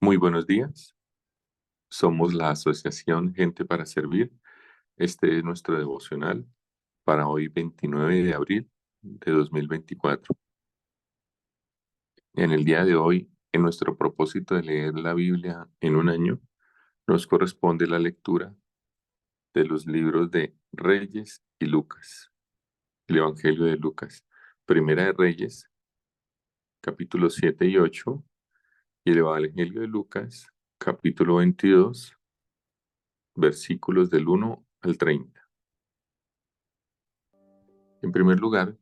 Muy buenos días. Somos la Asociación Gente para Servir. Este es nuestro devocional para hoy, 29 de abril de 2024. En el día de hoy, en nuestro propósito de leer la Biblia en un año, nos corresponde la lectura de los libros de Reyes y Lucas, el Evangelio de Lucas, Primera de Reyes, capítulos 7 y 8, y el Evangelio de Lucas, capítulo 22, versículos del 1 al 30. En primer lugar,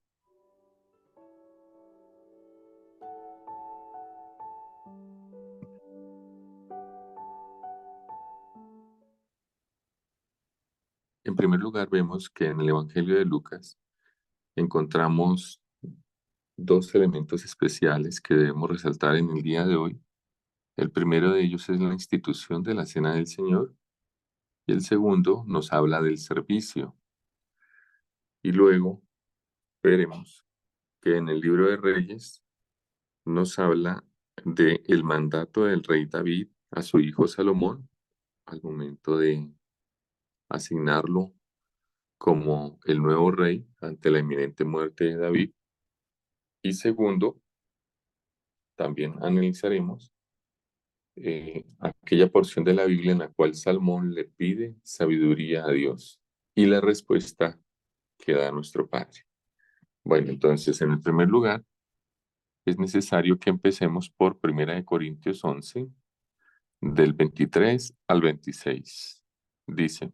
vemos que en el Evangelio de Lucas encontramos dos elementos especiales que debemos resaltar en el día de hoy. El primero de ellos es la institución de la Cena del Señor y el segundo nos habla del servicio. Y luego veremos que en el libro de Reyes nos habla del mandato del rey David a su hijo Salomón al momento de asignarlo como el nuevo rey ante la inminente muerte de David. Y segundo, también analizaremos aquella porción de la Biblia en la cual Salmón le pide sabiduría a Dios y la respuesta que da nuestro Padre. Bueno, entonces, en el primer lugar, es necesario que empecemos por 1 Corintios 11, del 23 al 26. Dice,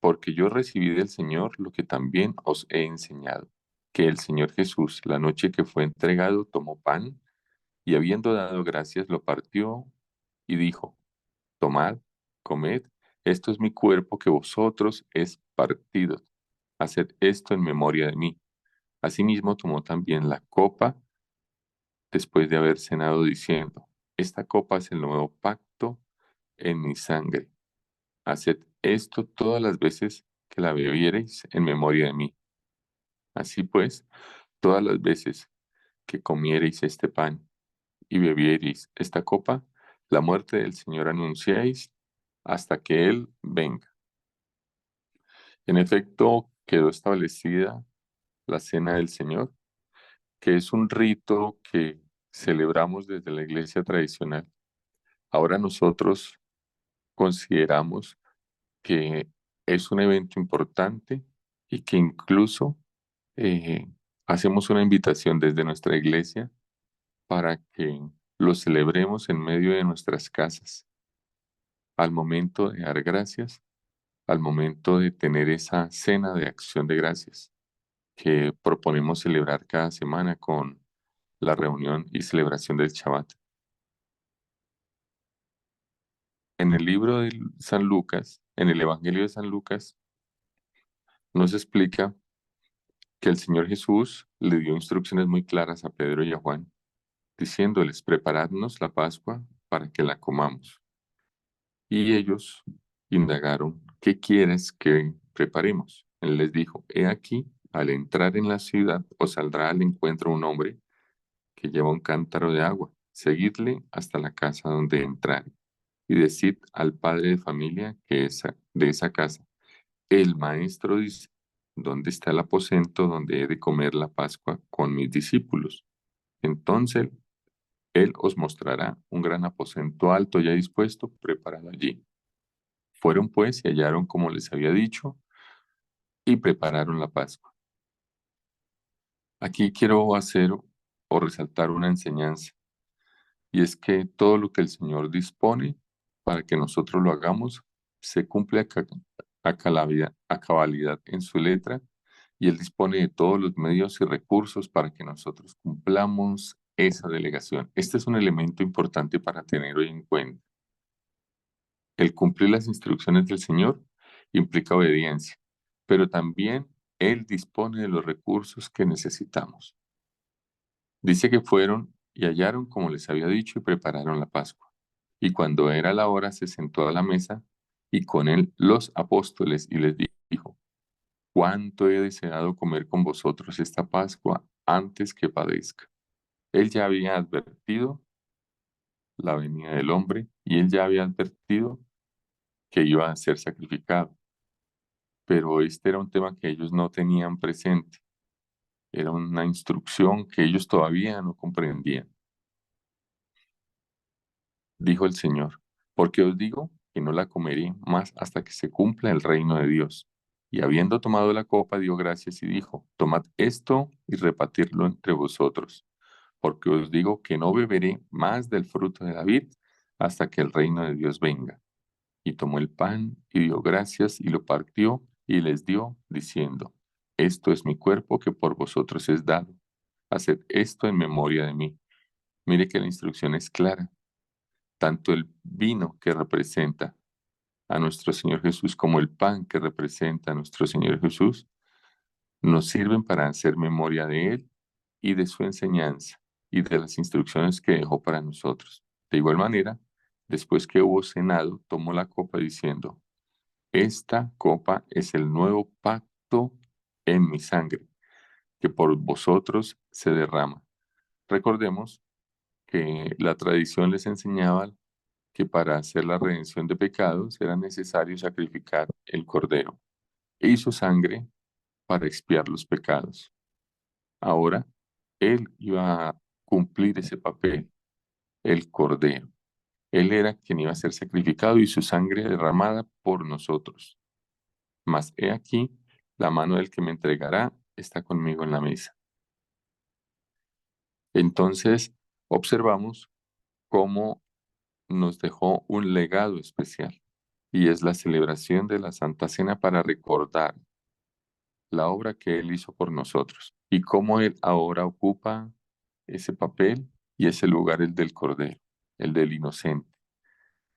porque yo recibí del Señor lo que también os he enseñado, que el Señor Jesús, la noche que fue entregado, tomó pan y habiendo dado gracias, lo partió y dijo, tomad, comed, esto es mi cuerpo que vosotros es partido. Haced esto en memoria de mí. Asimismo tomó también la copa después de haber cenado diciendo, esta copa es el nuevo pacto en mi sangre. Haced esto todas las veces que la bebiereis en memoria de mí. Así pues, todas las veces que comiereis este pan y bebiereis esta copa, la muerte del Señor anunciáis hasta que Él venga. En efecto, quedó establecida la Cena del Señor, que es un rito que celebramos desde la iglesia tradicional. Ahora nosotros consideramos que es un evento importante y que incluso eh, hacemos una invitación desde nuestra iglesia para que lo celebremos en medio de nuestras casas, al momento de dar gracias, al momento de tener esa cena de acción de gracias que proponemos celebrar cada semana con la reunión y celebración del Shabbat. En el libro de San Lucas, en el Evangelio de San Lucas, nos explica que el Señor Jesús le dio instrucciones muy claras a Pedro y a Juan, diciéndoles, preparadnos la Pascua para que la comamos. Y ellos indagaron, ¿qué quieres que preparemos? Él les dijo, he aquí, al entrar en la ciudad os saldrá al encuentro un hombre que lleva un cántaro de agua. Seguidle hasta la casa donde entrare y decid al padre de familia que es de esa casa. El maestro dice, ¿dónde está el aposento donde he de comer la Pascua con mis discípulos? Entonces él os mostrará un gran aposento alto ya dispuesto, preparado allí. Fueron pues y hallaron como les había dicho y prepararon la Pascua. Aquí quiero hacer o resaltar una enseñanza, y es que todo lo que el Señor dispone para que nosotros lo hagamos se cumple a cabalidad en su letra, y Él dispone de todos los medios y recursos para que nosotros cumplamos esa delegación. Este es un elemento importante para tener hoy en cuenta. El cumplir las instrucciones del Señor implica obediencia, pero también Él dispone de los recursos que necesitamos. Dice que fueron y hallaron como les había dicho y prepararon la Pascua. Y cuando era la hora se sentó a la mesa y con él los apóstoles y les dijo, cuánto he deseado comer con vosotros esta Pascua antes que padezca. Él ya había advertido la venida del hombre y él ya había advertido que iba a ser sacrificado. Pero este era un tema que ellos no tenían presente. Era una instrucción que ellos todavía no comprendían. Dijo el Señor, porque os digo que no la comeré más hasta que se cumpla el reino de Dios. Y habiendo tomado la copa, dio gracias y dijo, tomad esto y repartirlo entre vosotros, porque os digo que no beberé más del fruto de la vid hasta que el reino de Dios venga. Y tomó el pan y dio gracias y lo partió y les dio, diciendo, esto es mi cuerpo que por vosotros es dado. Haced esto en memoria de mí. Mire que la instrucción es clara. Tanto el vino que representa a nuestro Señor Jesús como el pan que representa a nuestro Señor Jesús nos sirven para hacer memoria de Él y de su enseñanza y de las instrucciones que dejó para nosotros. De igual manera, después que hubo cenado, tomó la copa diciendo, esta copa es el nuevo pacto en mi sangre, que por vosotros se derrama. Recordemos que la tradición les enseñaba que para hacer la redención de pecados era necesario sacrificar el cordero y su sangre para expiar los pecados. Ahora, él iba a cumplir ese papel, el cordero. Él era quien iba a ser sacrificado y su sangre derramada por nosotros. Mas he aquí, la mano del que me entregará está conmigo en la mesa. Entonces, observamos cómo nos dejó un legado especial y es la celebración de la Santa Cena para recordar la obra que Él hizo por nosotros y cómo Él ahora ocupa ese papel y ese lugar, el del Cordero, el del inocente,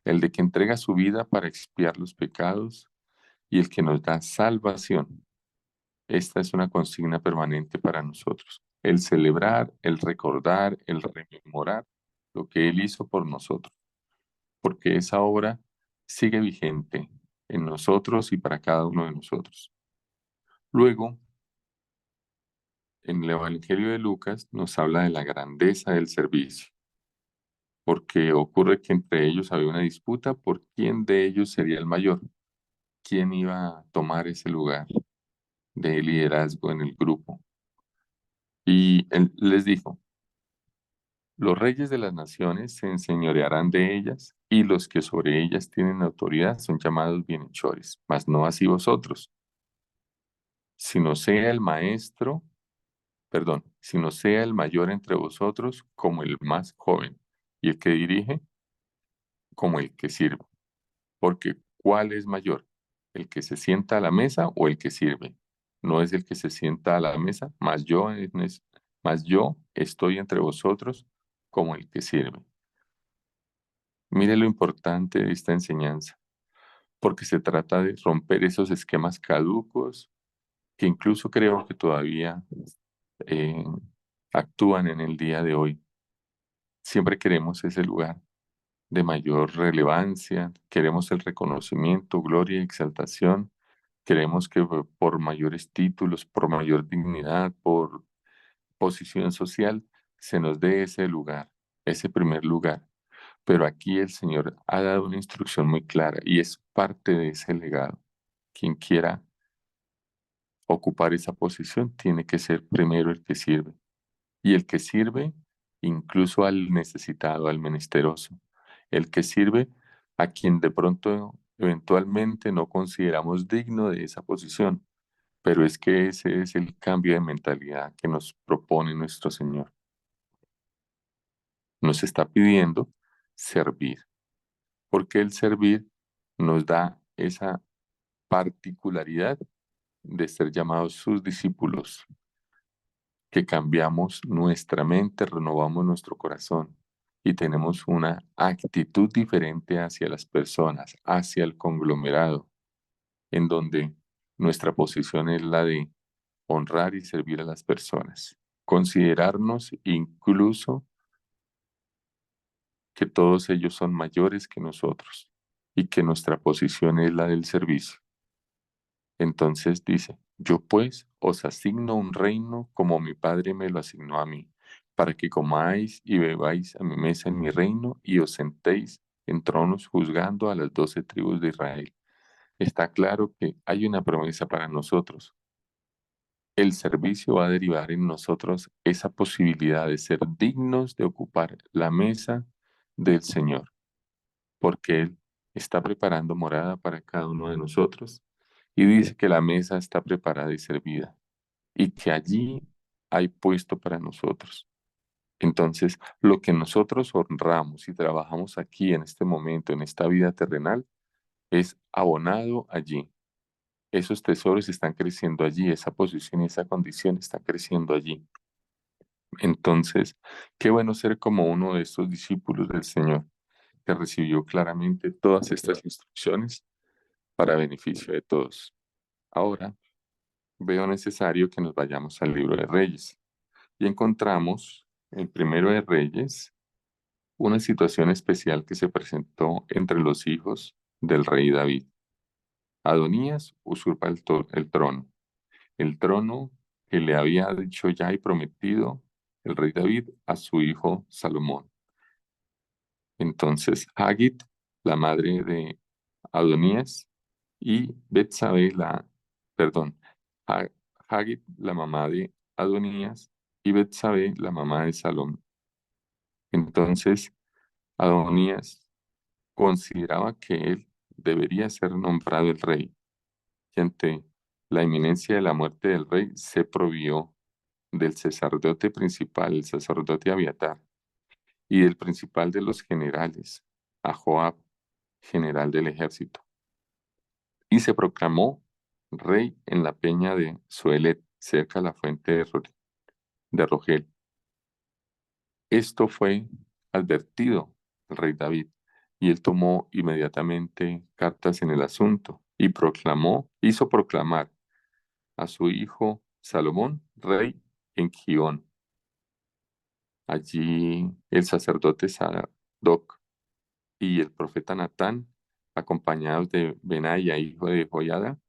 el de que entrega su vida para expiar los pecados y el que nos da salvación. Esta es una consigna permanente para nosotros, el celebrar, el recordar, el rememorar lo que Él hizo por nosotros, porque esa obra sigue vigente en nosotros y para cada uno de nosotros. Luego, en el Evangelio de Lucas nos habla de la grandeza del servicio, porque ocurre que entre ellos había una disputa por quién de ellos sería el mayor, quién iba a tomar ese lugar de liderazgo en el grupo. Y él les dijo, los reyes de las naciones se enseñorearán de ellas, y los que sobre ellas tienen autoridad son llamados bienhechores, mas no así vosotros, sino sea el maestro, perdón, sino sea el mayor entre vosotros como el más joven, y el que dirige como el que sirve. Porque ¿cuál es mayor? ¿El que se sienta a la mesa o el que sirve? No es el que se sienta a la mesa, mas yo estoy entre vosotros como el que sirve. Mire lo importante de esta enseñanza, porque se trata de romper esos esquemas caducos que incluso creo que todavía eh, actúan en el día de hoy. Siempre queremos ese lugar de mayor relevancia, queremos el reconocimiento, gloria y exaltación, queremos que por mayores títulos, por mayor dignidad, por posición social, se nos dé ese lugar, ese primer lugar. Pero aquí el Señor ha dado una instrucción muy clara y es parte de ese legado. Quien quiera ocupar esa posición tiene que ser primero el que sirve. Y el que sirve incluso al necesitado, al menesteroso. El que sirve a quien de pronto eventualmente no consideramos digno de esa posición. Pero es que ese es el cambio de mentalidad que nos propone nuestro Señor. Nos está pidiendo servir, porque el servir nos da esa particularidad de ser llamados sus discípulos, que cambiamos nuestra mente, renovamos nuestro corazón y tenemos una actitud diferente hacia las personas, hacia el conglomerado, en donde nuestra posición es la de honrar y servir a las personas, considerarnos incluso que todos ellos son mayores que nosotros y que nuestra posición es la del servicio. Entonces dice, yo pues os asigno un reino como mi Padre me lo asignó a mí, para que comáis y bebáis a mi mesa en mi reino y os sentéis en tronos juzgando a las 12 tribus de Israel. Está claro que hay una promesa para nosotros. El servicio va a derivar en nosotros esa posibilidad de ser dignos de ocupar la mesa del Señor, porque Él está preparando morada para cada uno de nosotros y dice que la mesa está preparada y servida y que allí hay puesto para nosotros. Entonces, lo que nosotros honramos y trabajamos aquí en este momento, en esta vida terrenal, es abonado allí. Esos tesoros están creciendo allí, esa posición y esa condición está creciendo allí. Entonces, qué bueno ser como uno de estos discípulos del Señor, que recibió claramente todas estas instrucciones para beneficio de todos. Ahora, veo necesario que nos vayamos al libro de Reyes y encontramos en Primero de Reyes una situación especial que se presentó entre los hijos del rey David. Adonías usurpa el trono que le había dicho ya y prometido el rey David a su hijo Salomón. Entonces, Hagit, la madre de Adonías, y Betsabé, perdón, Ha- Hagit, la mamá de Adonías, y Betsabé, la mamá de Salomón. Entonces, Adonías consideraba que él debería ser nombrado el rey, y ante la inminencia de la muerte del rey se provió del sacerdote principal, el sacerdote Abiatar, y del principal de los generales, a Joab, general del ejército, y se proclamó rey en la peña de Soelet, cerca de la fuente de Rogel. Esto fue advertido al rey David, y él tomó inmediatamente cartas en el asunto y hizo proclamar a su hijo Salomón rey en Gihón. Allí el sacerdote Sadoc y el profeta Natán, acompañados de Benaya, hijo de Joiada,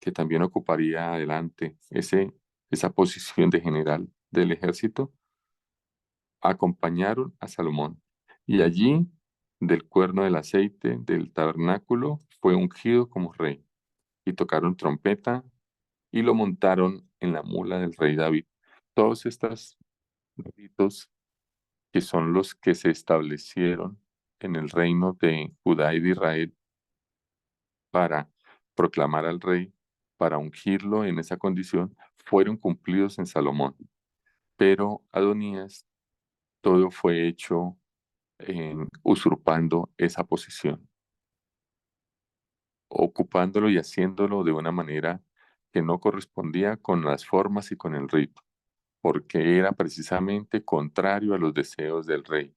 que también ocuparía adelante esa posición de general del ejército, acompañaron a Salomón. Y allí, del cuerno del aceite del tabernáculo, fue ungido como rey. Y tocaron trompeta y lo montaron en la mula del rey David. Todos estos ritos que son los que se establecieron en el reino de Judá y de Israel para proclamar al rey, para ungirlo en esa condición, fueron cumplidos en Salomón. Pero Adonías, todo fue hecho usurpando esa posición, ocupándolo y haciéndolo de una manera que no correspondía con las formas y con el rito, porque era precisamente contrario a los deseos del rey.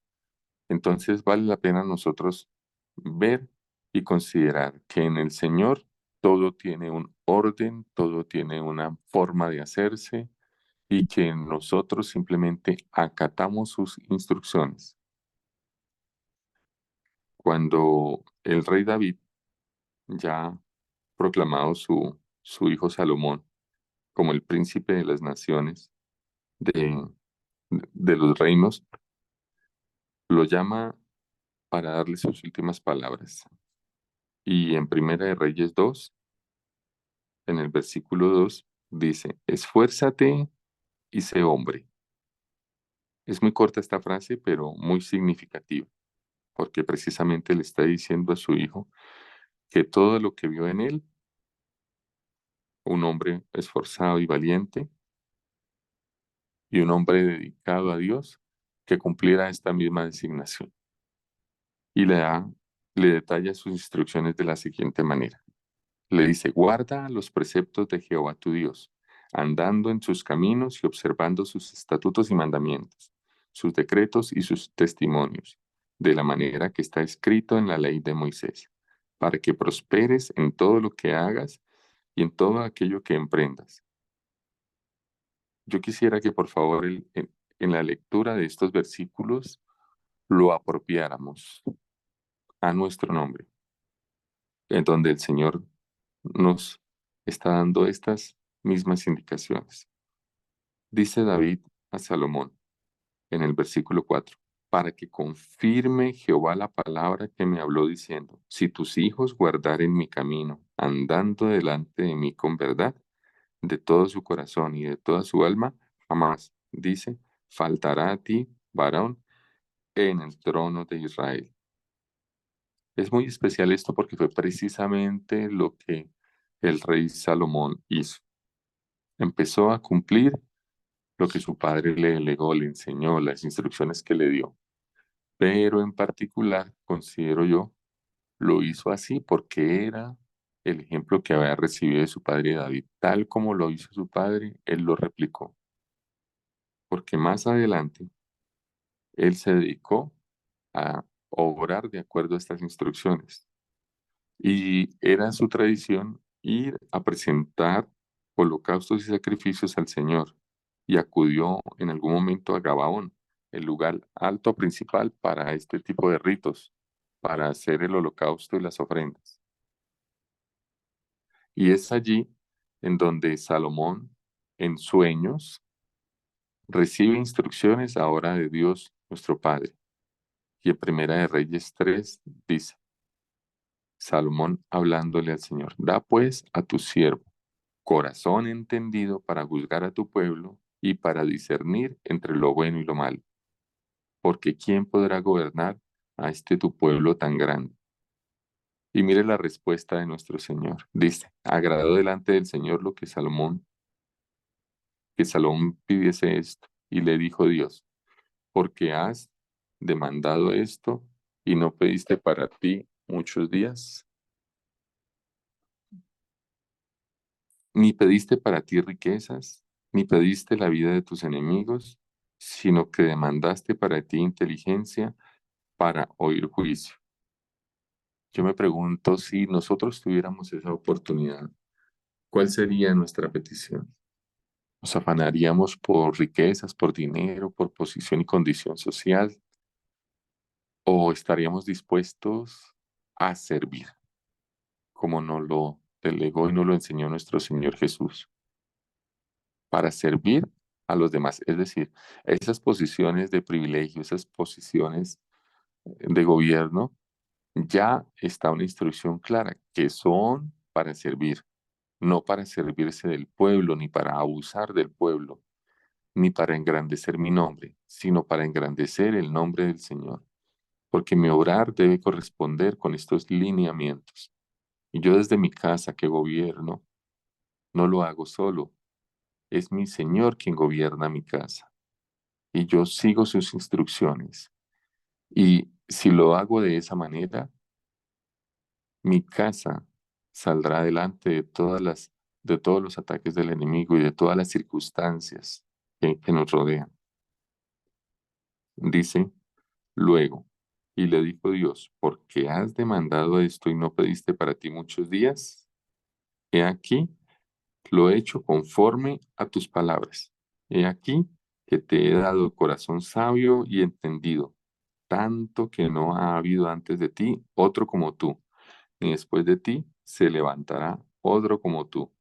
Entonces vale la pena nosotros ver y considerar que en el Señor todo tiene un orden, todo tiene una forma de hacerse y que nosotros simplemente acatamos sus instrucciones. Cuando el rey David, ya proclamado su hijo Salomón como el príncipe de las naciones, de, de los reinos, lo llama para darle sus últimas palabras. Y en Primera de Reyes 2, en el versículo 2, dice, esfuérzate y sé hombre. Es muy corta esta frase, pero muy significativa, porque precisamente le está diciendo a su hijo que todo lo que vio en él, un hombre esforzado y valiente, y un hombre dedicado a Dios, que cumpliera esta misma designación. Y le detalla sus instrucciones de la siguiente manera. Le dice, guarda los preceptos de Jehová tu Dios, andando en sus caminos y observando sus estatutos y mandamientos, sus decretos y sus testimonios, de la manera que está escrito en la ley de Moisés, para que prosperes en todo lo que hagas y en todo aquello que emprendas. Yo quisiera que por favor en la lectura de estos versículos lo apropiáramos a nuestro nombre, en donde el Señor nos está dando estas mismas indicaciones. Dice David a Salomón, en el versículo 4, para que confirme Jehová la palabra que me habló diciendo, si tus hijos guardaren mi camino, andando delante de mí con verdad, de todo su corazón y de toda su alma, jamás, dice, faltará a ti, varón, en el trono de Israel. Es muy especial esto porque fue precisamente lo que el rey Salomón hizo. Empezó a cumplir lo que su padre le delegó, le enseñó, las instrucciones que le dio. Pero en particular, considero yo, lo hizo así porque era el ejemplo que había recibido de su padre David. Tal como lo hizo su padre, él lo replicó. Porque más adelante, él se dedicó a obrar de acuerdo a estas instrucciones. Y era su tradición ir a presentar holocaustos y sacrificios al Señor. Y acudió en algún momento a Gabaón, el lugar alto principal para este tipo de ritos, para hacer el holocausto y las ofrendas. Y es allí en donde Salomón, en sueños, recibe instrucciones ahora de Dios nuestro Padre. Y en Primera de Reyes 3 dice, Salomón hablándole al Señor, da pues a tu siervo corazón entendido para juzgar a tu pueblo y para discernir entre lo bueno y lo malo, porque ¿quién podrá gobernar a este tu pueblo tan grande? Y mire la respuesta de nuestro Señor. Dice, agradó delante del Señor lo que Salomón pidiese esto. Y le dijo Dios, porque has demandado esto y no pediste para ti muchos días, ni pediste para ti riquezas, ni pediste la vida de tus enemigos, sino que demandaste para ti inteligencia para oír juicio. Yo me pregunto si nosotros tuviéramos esa oportunidad, ¿cuál sería nuestra petición? ¿Nos afanaríamos por riquezas, por dinero, por posición y condición social? ¿O estaríamos dispuestos a servir, como nos lo delegó y nos lo enseñó nuestro Señor Jesús, para servir a los demás? Es decir, esas posiciones de privilegio, esas posiciones de gobierno, ya está una instrucción clara, que son para servir, no para servirse del pueblo, ni para abusar del pueblo, ni para engrandecer mi nombre, sino para engrandecer el nombre del Señor, porque mi obrar debe corresponder con estos lineamientos. Y yo desde mi casa que gobierno, no lo hago solo, es mi Señor quien gobierna mi casa, y yo sigo sus instrucciones. Y si lo hago de esa manera, mi casa saldrá adelante de todos los ataques del enemigo y de todas las circunstancias que nos rodean. Dice luego, y le dijo Dios, ¿por qué has demandado esto y no pediste para ti muchos días? He aquí, lo he hecho conforme a tus palabras. He aquí que te he dado corazón sabio y entendido, tanto que no ha habido antes de ti otro como tú, ni después de ti se levantará otro como tú.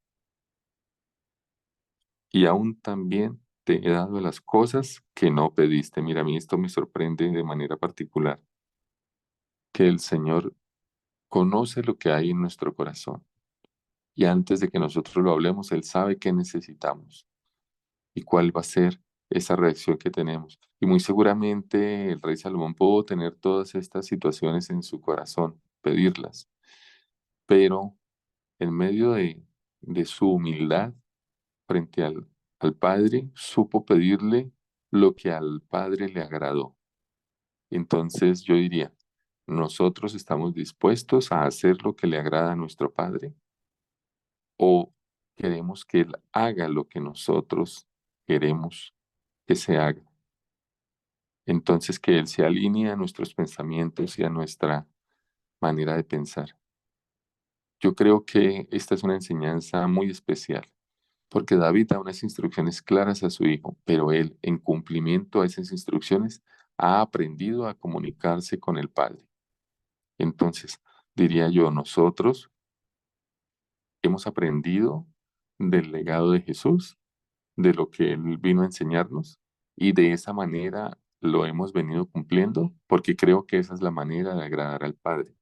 Y aún también te he dado las cosas que no pediste. Mira, a mí esto me sorprende de manera particular, que el Señor conoce lo que hay en nuestro corazón. Y antes de que nosotros lo hablemos, Él sabe qué necesitamos y cuál va a ser esa reacción que tenemos. Y muy seguramente el rey Salomón pudo tener todas estas situaciones en su corazón, pedirlas, pero en medio de su humildad frente al Padre, supo pedirle lo que al Padre le agradó. Entonces yo diría, ¿nosotros estamos dispuestos a hacer lo que le agrada a nuestro Padre? ¿O queremos que Él haga lo que nosotros queremos que se haga? Entonces que Él se alinee a nuestros pensamientos y a nuestra manera de pensar. Yo creo que esta es una enseñanza muy especial, porque David da unas instrucciones claras a su hijo, pero él, en cumplimiento a esas instrucciones, ha aprendido a comunicarse con el Padre. Entonces, diría yo, nosotros hemos aprendido del legado de Jesús, de lo que Él vino a enseñarnos, y de esa manera lo hemos venido cumpliendo porque creo que esa es la manera de agradar al Padre.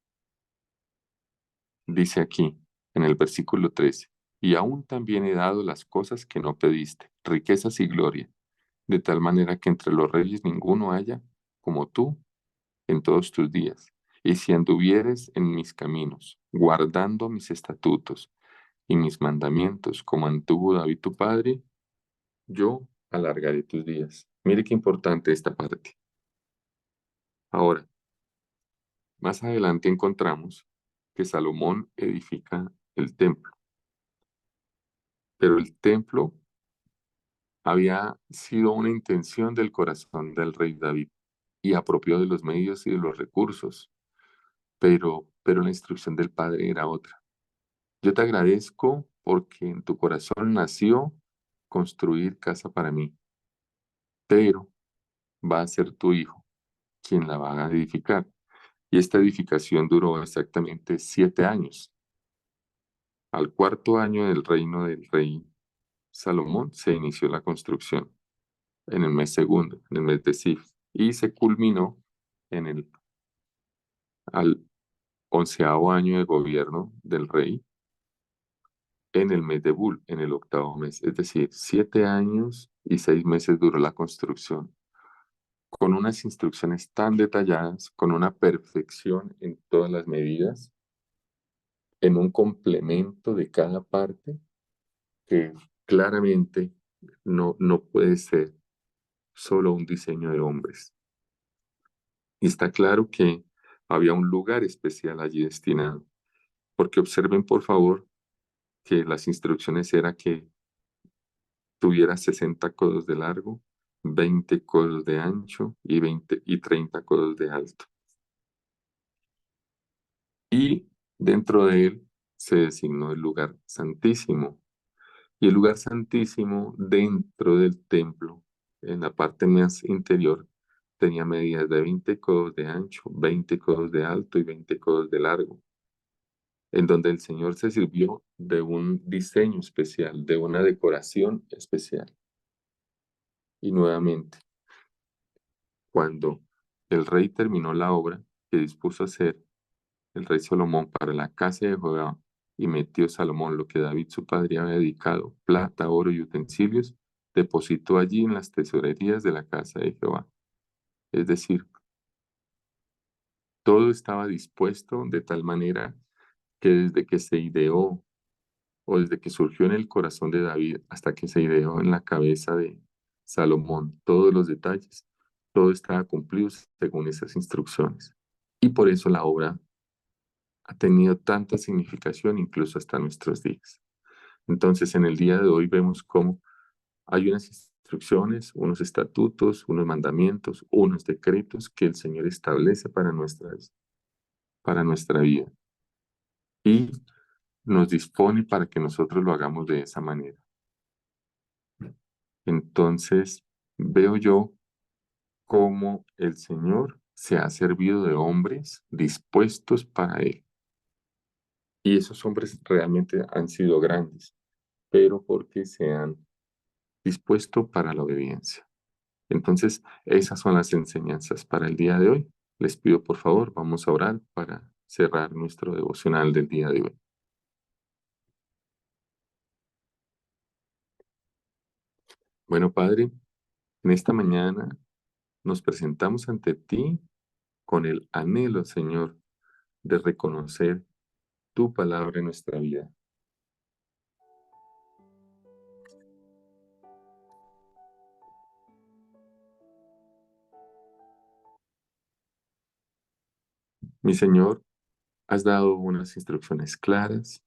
Dice aquí, en el versículo 13, y aún también he dado las cosas que no pediste, riquezas y gloria, de tal manera que entre los reyes ninguno haya como tú en todos tus días. Y si anduvieres en mis caminos, guardando mis estatutos y mis mandamientos, como anduvo David tu padre, yo alargaré tus días. Mire qué importante esta parte. Ahora, más adelante encontramos que Salomón edifica el templo, pero el templo había sido una intención del corazón del rey David y apropió de los medios y de los recursos, pero la instrucción del Padre era otra. Yo te agradezco porque en tu corazón nació construir casa para mí, pero va a ser tu hijo quien la va a edificar. Y esta edificación duró exactamente 7 años. Al cuarto año del reino del rey Salomón se inició la construcción en el mes segundo, en el mes de Sif, y se culminó en el al 11º año de gobierno del rey en el mes de Bul, en el octavo mes. Es decir, 7 años y 6 meses duró la construcción, con unas instrucciones tan detalladas, con una perfección en todas las medidas, en un complemento de cada parte que claramente no puede ser solo un diseño de hombres. Y está claro que había un lugar especial allí destinado, porque observen por favor que las instrucciones era que tuviera 60 codos de largo, 20 codos de ancho y 30 codos de alto. Y dentro de él se designó el lugar santísimo. Y el lugar santísimo dentro del templo, en la parte más interior, tenía medidas de 20 codos de ancho, 20 codos de alto y 20 codos de largo, en donde el Señor se sirvió de un diseño especial, de una decoración especial. Y nuevamente, cuando el rey terminó la obra que dispuso hacer el rey Salomón para la casa de Jehová, y metió Salomón lo que David su padre había dedicado, plata, oro y utensilios, depositó allí en las tesorerías de la casa de Jehová. Es decir, todo estaba dispuesto de tal manera que desde que se ideó o desde que surgió en el corazón de David hasta que se ideó en la cabeza de Salomón, todos los detalles, todo estaba cumplido según esas instrucciones. Y por eso la obra ha tenido tanta significación incluso hasta nuestros días. Entonces, en el día de hoy vemos cómo hay unas instrucciones, unos estatutos, unos mandamientos, unos decretos que el Señor establece para nuestra vida y nos dispone para que nosotros lo hagamos de esa manera. Entonces, veo yo cómo el Señor se ha servido de hombres dispuestos para Él. Y esos hombres realmente han sido grandes, pero porque se han dispuesto para la obediencia. Entonces, esas son las enseñanzas para el día de hoy. Les pido por favor, vamos a orar para cerrar nuestro devocional del día de hoy. Bueno, Padre, en esta mañana nos presentamos ante ti con el anhelo, Señor, de reconocer tu palabra en nuestra vida. Mi Señor, has dado unas instrucciones claras,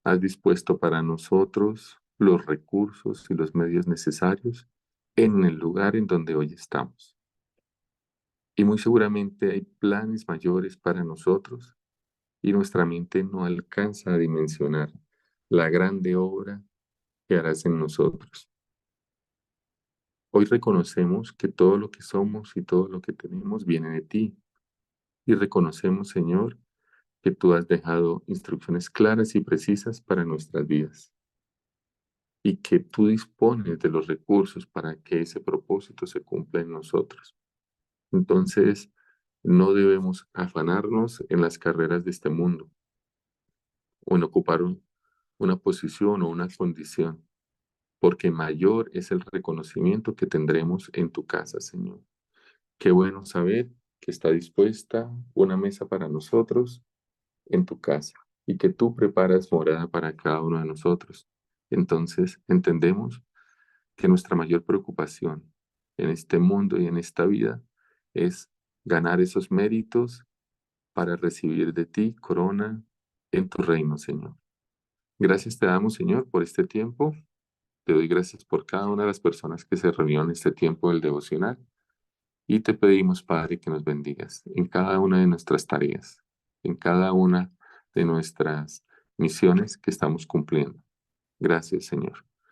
has dispuesto para nosotros los recursos y los medios necesarios en el lugar en donde hoy estamos. Y muy seguramente hay planes mayores para nosotros y nuestra mente no alcanza a dimensionar la grande obra que harás en nosotros. Hoy reconocemos que todo lo que somos y todo lo que tenemos viene de ti. Y reconocemos, Señor, que tú has dejado instrucciones claras y precisas para nuestras vidas. Y que tú dispones de los recursos para que ese propósito se cumpla en nosotros. Entonces, no debemos afanarnos en las carreras de este mundo o en ocupar una posición o una condición, porque mayor es el reconocimiento que tendremos en tu casa, Señor. Qué bueno saber que está dispuesta una mesa para nosotros en tu casa y que tú preparas morada para cada uno de nosotros. Entonces entendemos que nuestra mayor preocupación en este mundo y en esta vida es ganar esos méritos para recibir de ti corona en tu reino, Señor. Gracias te damos, Señor, por este tiempo. Te doy gracias por cada una de las personas que se reunió en este tiempo del devocional. Y te pedimos, Padre, que nos bendigas en cada una de nuestras tareas, en cada una de nuestras misiones que estamos cumpliendo. Gracias, Señor.